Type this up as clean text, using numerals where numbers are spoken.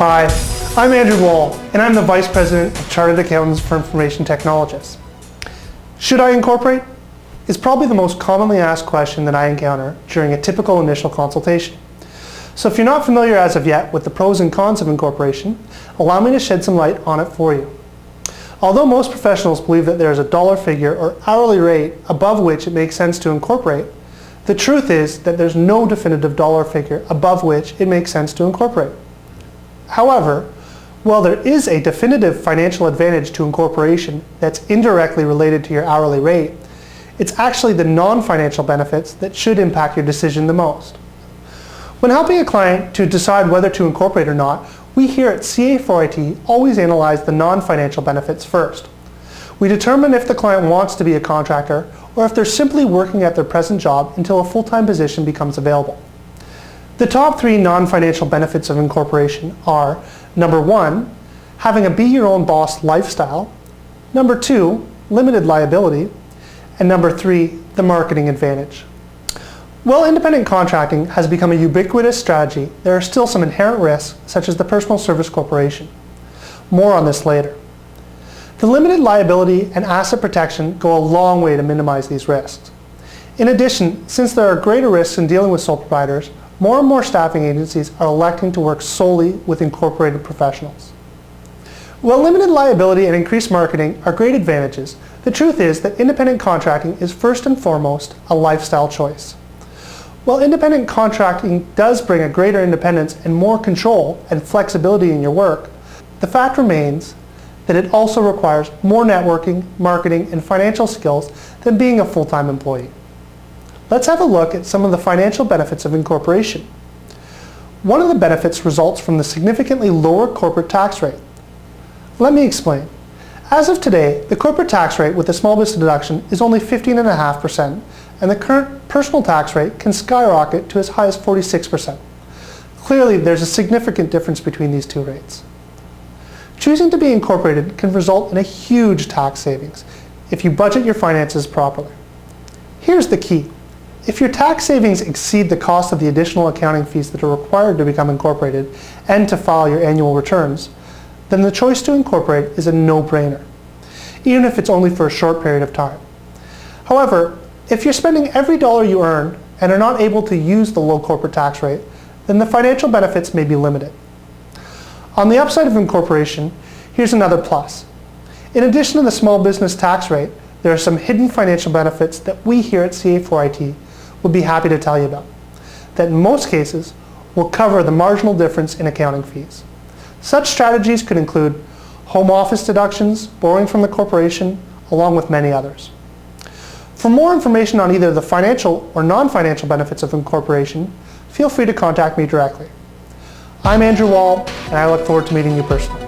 Hi, I'm Andrew Wall, and I'm the Vice President of Chartered Accountants for Information Technologists. Should I incorporate? Is probably the most commonly asked question that I encounter during a typical initial consultation. So if you're not familiar as of yet with the pros and cons of incorporation, allow me to shed some light on it for you. Although most professionals believe that there is a dollar figure or hourly rate above which it makes sense to incorporate, the truth is that there's no definitive dollar figure above which it makes sense to incorporate. However, while there is a definitive financial advantage to incorporation that's indirectly related to your hourly rate, it's actually the non-financial benefits that should impact your decision the most. When helping a client to decide whether to incorporate or not, we here at CA4IT always analyze the non-financial benefits first. We determine if the client wants to be a contractor or if they're simply working at their present job until a full-time position becomes available. The top 3 non-financial benefits of incorporation are: number 1, having a be-your-own-boss lifestyle; number 2, limited liability; and number 3, the marketing advantage. While independent contracting has become a ubiquitous strategy, there are still some inherent risks, such as the personal service corporation. More on this later. The limited liability and asset protection go a long way to minimize these risks. In addition, since there are greater risks in dealing with sole proprietors, more and more staffing agencies are electing to work solely with incorporated professionals. While limited liability and increased marketing are great advantages, the truth is that independent contracting is first and foremost a lifestyle choice. While independent contracting does bring a greater independence and more control and flexibility in your work, the fact remains that it also requires more networking, marketing, and financial skills than being a full-time employee. Let's have a look at some of the financial benefits of incorporation. One of the benefits results from the significantly lower corporate tax rate. Let me explain. As of today, the corporate tax rate with the small business deduction is only 15.5%, and the current personal tax rate can skyrocket to as high as 46%. Clearly, there's a significant difference between these two rates. Choosing to be incorporated can result in a huge tax savings if you budget your finances properly. Here's the key. If your tax savings exceed the cost of the additional accounting fees that are required to become incorporated and to file your annual returns, then the choice to incorporate is a no-brainer, even if it's only for a short period of time. However, if you're spending every dollar you earn and are not able to use the low corporate tax rate, then the financial benefits may be limited. On the upside of incorporation, here's another plus. In addition to the small business tax rate, there are some hidden financial benefits that we here at CA4IT would be happy to tell you about, that in most cases will cover the marginal difference in accounting fees. Such strategies could include home office deductions, borrowing from the corporation, along with many others. For more information on either the financial or non-financial benefits of incorporation, feel free to contact me directly. I'm Andrew Wall, and I look forward to meeting you personally.